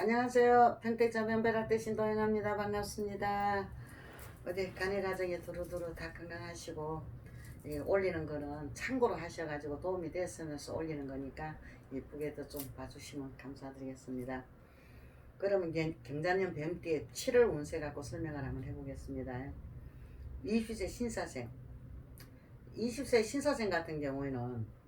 안녕하세요. 평택자 면배락 대신 도행합니다. 반갑습니다. 어디 간이 가정에 두루두루 다 건강하시고 올리는 거는 참고로 하셔가지고 도움이 됐으면서 올리는 거니까 예쁘게도 좀 봐주시면 감사드리겠습니다. 그러면 경자년 뱀띠의 7월 운세 갖고 설명을 한번 해보겠습니다. 20세 신사생 20세 신사생 같은 경우에는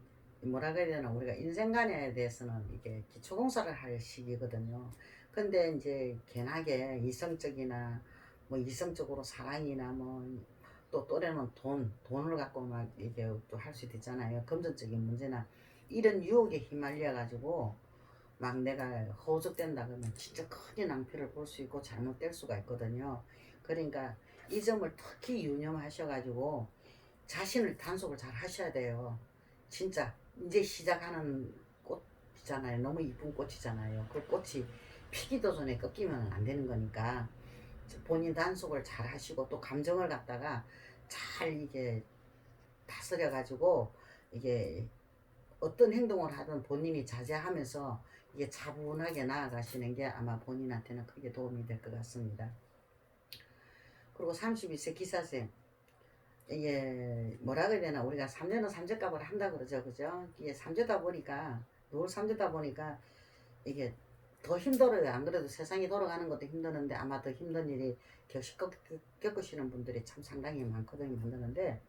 뭐라 그래야 되나, 우리가 인생관에 대해서는 이게 기초공사를 할 시기거든요. 근데 이제 괜하게 이성적이나 뭐 이성적으로 사랑이나 뭐 또 또래는 돈을 갖고 막 이게 또 할 수도 있잖아요. 금전적인 문제나 이런 유혹에 휘말려 가지고 막 내가 허우적된다 그러면 진짜 크게 낭패를 볼 수 있고 잘못될 수가 있거든요. 그러니까 이 점을 특히 유념하셔 가지고 자신을 단속을 잘 하셔야 돼요. 진짜 이제 시작하는 꽃이잖아요. 너무 이쁜 꽃이잖아요. 그 꽃이 피기도 전에 꺾이면 안 되는 거니까 본인 단속을 잘 하시고 또 감정을 갖다가 잘 이게 다스려 가지고 이게 어떤 행동을 하든 본인이 자제하면서 이게 차분하게 나아가시는 게 아마 본인한테는 크게 도움이 될 것 같습니다. 그리고 32세 기사생, 이게 뭐라 그래야 되나, 우리가 삼재는 삼재값을 한다 그러죠, 그죠? 이게 삼재다 보니까, 노을 삼재다 보니까 이게 더 힘들어요. 안 그래도 세상이 돌아가는 것도 힘드는데 아마 더 힘든 일이 겪으시는 분들이 참 상당히 많거든요. 힘드는데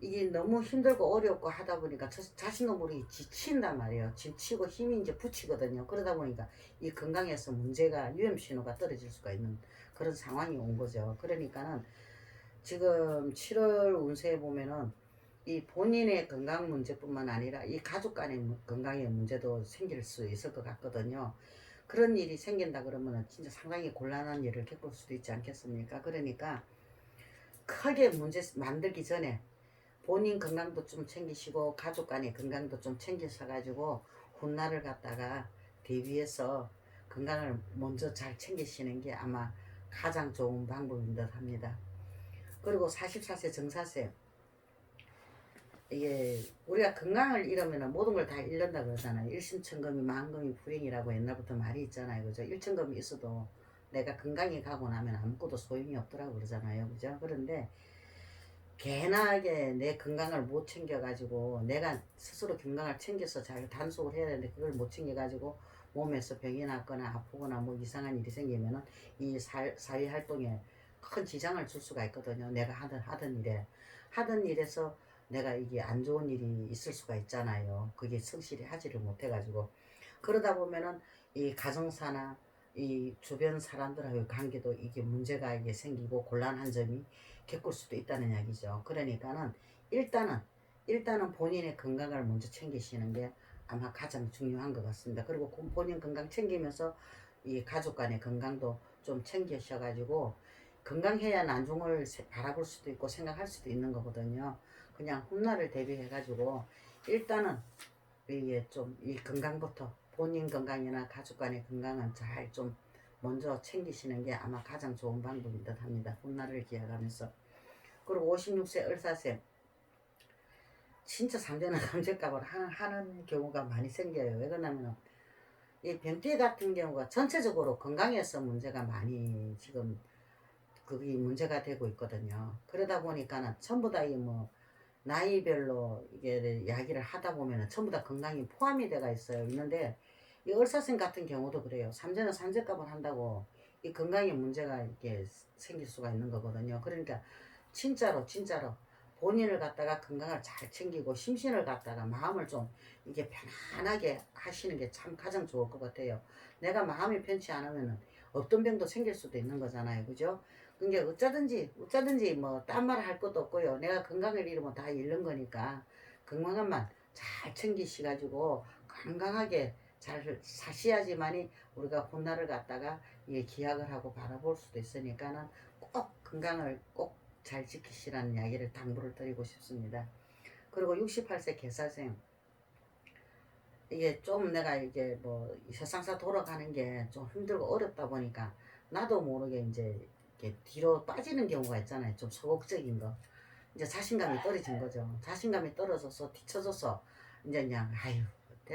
이게 너무 힘들고 어렵고 하다 보니까 자신도 모르게 지친단 말이에요. 지치고 힘이 이제 붙이거든요. 그러다 보니까 이 건강에서 문제가, 위험 신호가 떨어질 수가 있는 그런 상황이 온 거죠. 그러니까는 지금 7월 운세에 보면은 이 본인의 건강 문제뿐만 아니라 이 가족 간의 건강의 문제도 생길 수 있을 것 같거든요. 그런 일이 생긴다 그러면은 진짜 상당히 곤란한 일을 겪을 수도 있지 않겠습니까? 그러니까 크게 문제 만들기 전에 본인 건강도 좀 챙기시고 가족 간의 건강도 좀 챙기셔가지고 훗날을 갖다가 대비해서 건강을 먼저 잘 챙기시는 게 아마 가장 좋은 방법인 듯 합니다. 그리고 44세 정사세, 이게 우리가 건강을 잃으면 모든 걸 다 잃는다 그러잖아요. 일심천금이 만금이 불행이라고 옛날부터 말이 있잖아요. 그죠? 일천금이 있어도 내가 건강이 가고 나면 아무것도 소용이 없더라고 그러잖아요. 그죠? 그런데 괜하게 내 건강을 못 챙겨가지고 내가 스스로 건강을 챙겨서 잘 단속을 해야 되는데 그걸 못 챙겨가지고 몸에서 병이 났거나 아프거나 뭐 이상한 일이 생기면은 이 사회 활동에 큰 지장을 줄 수가 있거든요. 내가 하던 일에서 내가 이게 안 좋은 일이 있을 수가 있잖아요. 그게 성실히 하지를 못해가지고 그러다 보면은 이 가정사나 이 주변 사람들하고의 관계도 이게 문제가 이게 생기고 곤란한 점이 겪을 수도 있다는 이야기죠. 그러니까는 일단은 본인의 건강을 먼저 챙기시는 게 아마 가장 중요한 것 같습니다. 그리고 본인 건강 챙기면서 이 가족 간의 건강도 좀 챙기셔가지고 건강해야 나중을 바라볼 수도 있고 생각할 수도 있는 거거든요. 그냥 훗날을 대비해가지고 일단은 이게 좀 이 건강부터 본인 건강이나 가족 간의 건강은 잘 좀 먼저 챙기시는 게 아마 가장 좋은 방법인 듯 합니다. 훗날을 기약하면서. 그리고 56세 을사세, 진짜 삼재는 삼재값을 하는 경우가 많이 생겨요. 왜 그러냐면 이 변띠 같은 경우가 전체적으로 건강에서 문제가 많이 지금 그게 문제가 되고 있거든요. 그러다 보니까는 전부 다 이 뭐 나이별로 이게 이야기를 하다 보면은 전부 다 건강이 포함이 돼가 있어요. 있는데 이 을사생 같은 경우도 그래요. 삼재는 삼재값을 한다고 이 건강에 문제가 이렇게 생길 수가 있는 거거든요. 그러니까 진짜로 본인을 갖다가 건강을 잘 챙기고 심신을 갖다가 마음을 좀 이게 편안하게 하시는 게 참 가장 좋을 것 같아요. 내가 마음이 편치 않으면은 없던 병도 생길 수도 있는 거잖아요. 그죠? 그러니까 어쩌든지 뭐 딴 말 할 것도 없고요. 내가 건강을 잃으면 다 잃는 거니까 건강만 잘 챙기시가지고 건강하게 잘 사셔야지만이 우리가 훗날을 갖다가 예, 기약을 하고 바라볼 수도 있으니까는 꼭 건강을 꼭 잘 지키시라는 이야기를 당부를 드리고 싶습니다. 그리고 68세 개사생, 이게 좀 내가 이게 뭐 세상사 돌아가는 게 좀 힘들고 어렵다 보니까 나도 모르게 이제 이렇게 뒤로 빠지는 경우가 있잖아요. 좀 소극적인 거. 이제 자신감이 떨어진 거죠. 자신감이 떨어져서 뒤쳐져서 이제 그냥 아유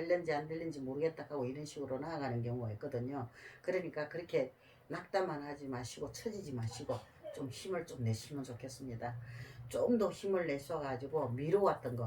될는지 안 될는지 모르겠다 하고 이런 식으로 나아가는 경우가 있거든요. 그러니까 그렇게 낙담만 하지 마시고 처지지 마시고 좀 힘을 좀 내시면 좋겠습니다. 좀 더 힘을 내셔가지고 미뤄왔던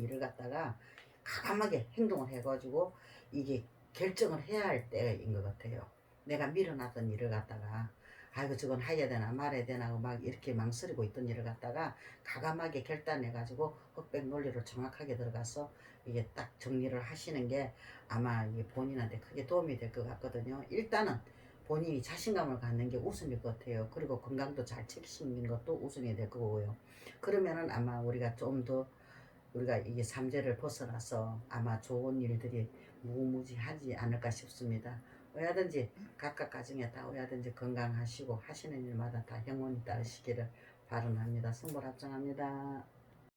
일을 갖다가 과감하게 행동을 해가지고 이게 결정을 해야 할 때인 것 같아요. 내가 밀어놨던 일을 갖다가 아이고 저건 해야 되나 말아야 되나 하고 막 이렇게 망설이고 있던 일을 갖다가 과감하게 결단해가지고 흑백 논리로 정확하게 들어가서 이게 딱 정리를 하시는 게 아마 이게 본인한테 크게 도움이 될 것 같거든요. 일단은 본인이 자신감을 갖는 게 우선일 것 같아요. 그리고 건강도 잘 챙기시는 것도 우선이 될 거고요. 그러면은 아마 우리가 좀 더 우리가 이게 삼재를 벗어나서 아마 좋은 일들이 무무지하지 않을까 싶습니다. 어야든지 각각 가정에 다 어야든지 건강하시고 하시는 일마다 다 행운이 따르시기를 바람합니다. 선물 합장합니다.